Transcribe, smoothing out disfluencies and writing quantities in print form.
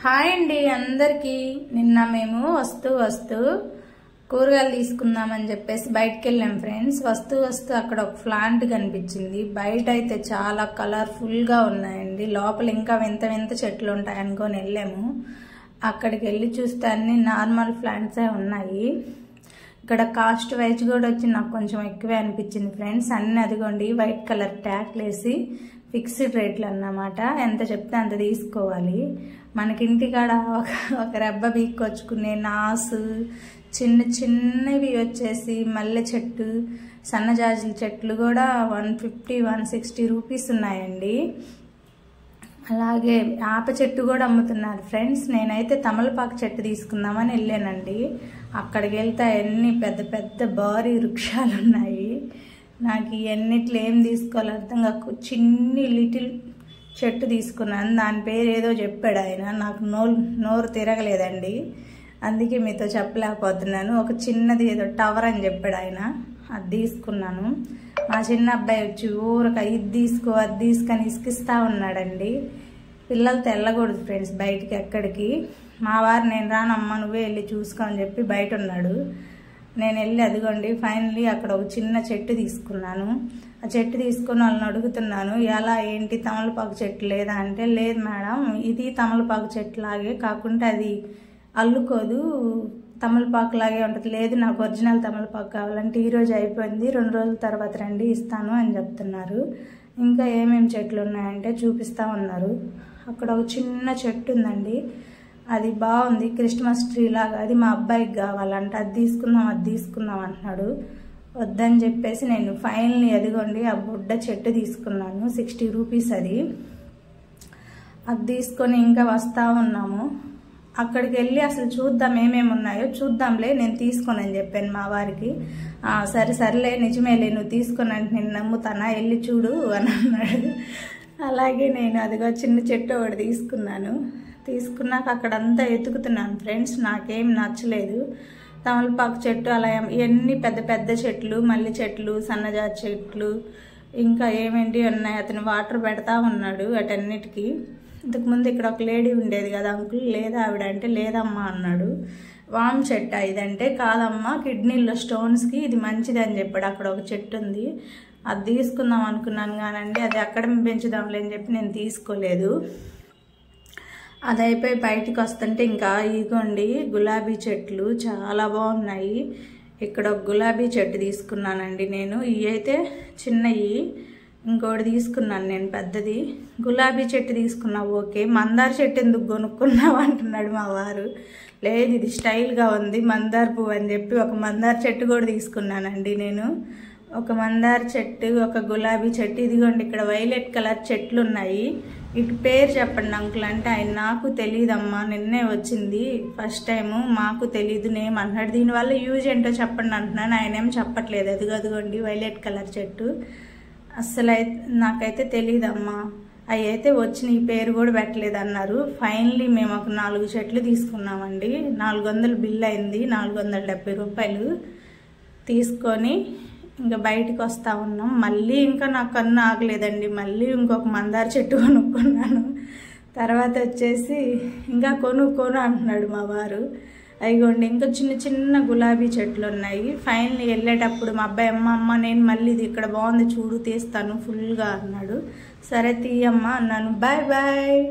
Hi అండి అందరికీ. నిన్న మేము వస్తూ కూరగాయలు తీసుకుందామని చెప్పేసి బయటకు వెళ్ళాం ఫ్రెండ్స్. వస్తూ అక్కడ ఒక ప్లాంట్ కనిపించింది. బయట అయితే చాలా కలర్ఫుల్గా ఉన్నాయండి. లోపల ఇంకా వింత వింత చెట్లు ఉంటాయి అనుకొని వెళ్ళాము. అక్కడికి వెళ్ళి చూస్తే అన్ని నార్మల్ ప్లాంట్సే ఉన్నాయి. ఇక్కడ కాస్ట్ వైజ్ కూడా వచ్చి నాకు కొంచెం ఎక్కువే అనిపించింది ఫ్రెండ్స్. అన్ని అదిగోండి వైట్ కలర్ ట్యాగ్లు వేసి ఫిక్స్డ్ రేట్లు అన్నమాట. ఎంత చెప్తే అంత తీసుకోవాలి. మనకింటికాడ ఒక రెబ్బ బీక్కొచ్చుకునే నాసు చిన్నవి వచ్చేసి మల్లె చెట్టు, సన్నజాజుల చెట్లు కూడా 150-160 రూపీస్ ఉన్నాయండి. అలాగే ఆప చెట్టు కూడా అమ్ముతున్నారు ఫ్రెండ్స్. నేనైతే తమలపాకు చెట్టు తీసుకుందామని వెళ్ళానండి. అక్కడికి వెళ్తే అన్ని పెద్ద పెద్ద భారీ వృక్షాలు ఉన్నాయి. నాకు ఇవన్నిట్లో ఏం తీసుకోవాలి అర్థం కాక చిన్ని లిటిల్ చెట్టు తీసుకున్నాను. దాని పేరు ఏదో చెప్పాడు ఆయన, నాకు నోరు తిరగలేదండి, అందుకే మీతో చెప్పలేకపోతున్నాను. ఒక చిన్నది ఏదో టవర్ అని చెప్పాడు ఆయన, అది తీసుకున్నాను. మా చిన్న అబ్బాయి వచ్చి ఊరక ఇది తీసుకో అది తీసుకొని ఇసుకిస్తూ ఉన్నాడండి. పిల్లలతో వెళ్ళకూడదు ఫ్రెండ్స్ బయటికి ఎక్కడికి. మా వారు నేను రానమ్మా నువ్వే వెళ్ళి చూసుకో అని చెప్పి బయట ఉన్నాడు. నేను వెళ్ళి అదిగోండి ఫైనలీ అక్కడ ఒక చిన్న చెట్టు తీసుకున్నాను. ఆ చెట్టు తీసుకుని వాళ్ళని అడుగుతున్నాను, ఎలా ఏంటి తమలపాకు చెట్టు లేదా అంటే, లేదు మేడం ఇది తమలపాకు చెట్టు లాగే కాకుండా అది అల్లుకోదు, తమలపాకు లాగే ఉంటుంది. లేదు నాకు ఒరిజినల్ తమలపాకు కావాలంటే ఈరోజు అయిపోయింది, 2 రోజుల తర్వాత రండి ఇస్తాను అని చెప్తున్నారు. ఇంకా ఏమేమి చెట్లు ఉన్నాయంటే చూపిస్తూ ఉన్నారు. అక్కడ ఒక చిన్న చెట్టు ఉందండి, అది బాగుంది, క్రిస్మస్ ట్రీ లాగా. అది మా అబ్బాయికి కావాలంటే అది తీసుకుందాం అంటున్నాడు. వద్దని చెప్పేసి నేను ఫైనల్లీ అదిగోండి ఆ బుడ్డ చెట్టు తీసుకున్నాను. 60 రూపీస్ అది తీసుకొని ఇంకా వస్తూ ఉన్నాము. అక్కడికి వెళ్ళి అసలు చూద్దాం ఏమేమి ఉన్నాయో చూద్దాంలే, నేను తీసుకోనని చెప్పాను మా వారికి. సరేలే నిజమేలే నువ్వు తీసుకొని అంటే నేను నమ్ముతానా, వెళ్ళి చూడు అని అన్నాడు. అలాగే నేను అదిగో చిన్న చెట్టు ఒకటి తీసుకున్నాక అక్కడంతా ఎతుకుతున్నాను ఫ్రెండ్స్. నాకేం నచ్చలేదు. తమలపాకు చెట్టు అలా ఇవన్నీ పెద్ద పెద్ద చెట్లు, మల్లె చెట్లు, సన్నజాజి చెట్లు ఇంకా ఏమేంటి ఉన్నాయి. అతను వాటర్ పెడతా ఉన్నాడు వాటన్నిటికీ. ఇంతకుముందు ఇక్కడ ఒక లేడీ ఉండేది కదా అంకుల్, లేదా ఆవిడ అంటే లేదమ్మా అన్నాడు. వామ్ చెట్టు ఇదంటే కాదమ్మా కిడ్నీలో స్టోన్స్కి ఇది మంచిది అని చెప్పాడు. అక్కడ ఒక చెట్టు ఉంది, అది తీసుకుందాం అనుకున్నాను కానండి అది అక్కడ పెంచుదాంలే అని చెప్పి నేను తీసుకోలేదు. అది అయిపోయి బయటికి వస్తుంటే ఇంకా ఇగోండి గులాబీ చెట్లు చాలా బాగున్నాయి. ఇక్కడ ఒక గులాబీ చెట్టు తీసుకున్నానండి నేను. ఇవి అయితే చిన్నవి, ఇంకోటి తీసుకున్నాను నేను పెద్దది. గులాబీ చెట్టు తీసుకున్నా ఓకే, మందార చెట్టు ఎందుకు కొనుక్కున్నావు అంటున్నాడు మా వారు. లేదు ఇది స్టైల్గా ఉంది మందార పువ్వు అని చెప్పి ఒక మందార చెట్టు కూడా తీసుకున్నానండి నేను. ఒక మందార చెట్టు, ఒక గులాబీ చెట్టు. ఇదిగోండి ఇక్కడ వైలెట్ కలర్ చెట్లు ఉన్నాయి. ఇటు పేరు చెప్పండి అంకుల్ అంటే ఆయన నాకు తెలియదమ్మా నిన్నే వచ్చింది ఫస్ట్ టైము, మాకు తెలీదు నేమ్ అంటున్నాడు. దీనివల్ల యూజ్ ఏంటో చెప్పండి అంటున్నాను, ఆయన ఏం చెప్పట్లేదు. అదిగోండి వైలెట్ కలర్ చెట్టు. అస్సలు నాకైతే తెలియదమ్మా, అవి అయితే వచ్చిన ఈ పేరు కూడా పెట్టలేదు అన్నారు. ఫైనలీ మేము ఒక 4 చెట్లు తీసుకున్నామండి. 400 బిల్ అయింది, 470 రూపాయలు తీసుకొని ఇంకా బయటికి వస్తూ ఉన్నాం. మళ్ళీ ఇంకా నాకు కన్ను ఆగలేదండి, మళ్ళీ ఇంకొక మందార చెట్టు కొనుక్కున్నాను. తర్వాత వచ్చేసి ఇంకా కొను అంటున్నాడు మా వారు. అయిగోండి ఇంకా చిన్న గులాబీ చెట్లు ఉన్నాయి. ఫైనల్లీ వెళ్ళేటప్పుడు మా అబ్బాయి అమ్మ నేను మళ్ళీ ఇది ఇక్కడ బాగుంది చూడు తీస్తాను ఫుల్గా అన్నాడు. సరే తీయమ్మా అన్నాను. బాయ్.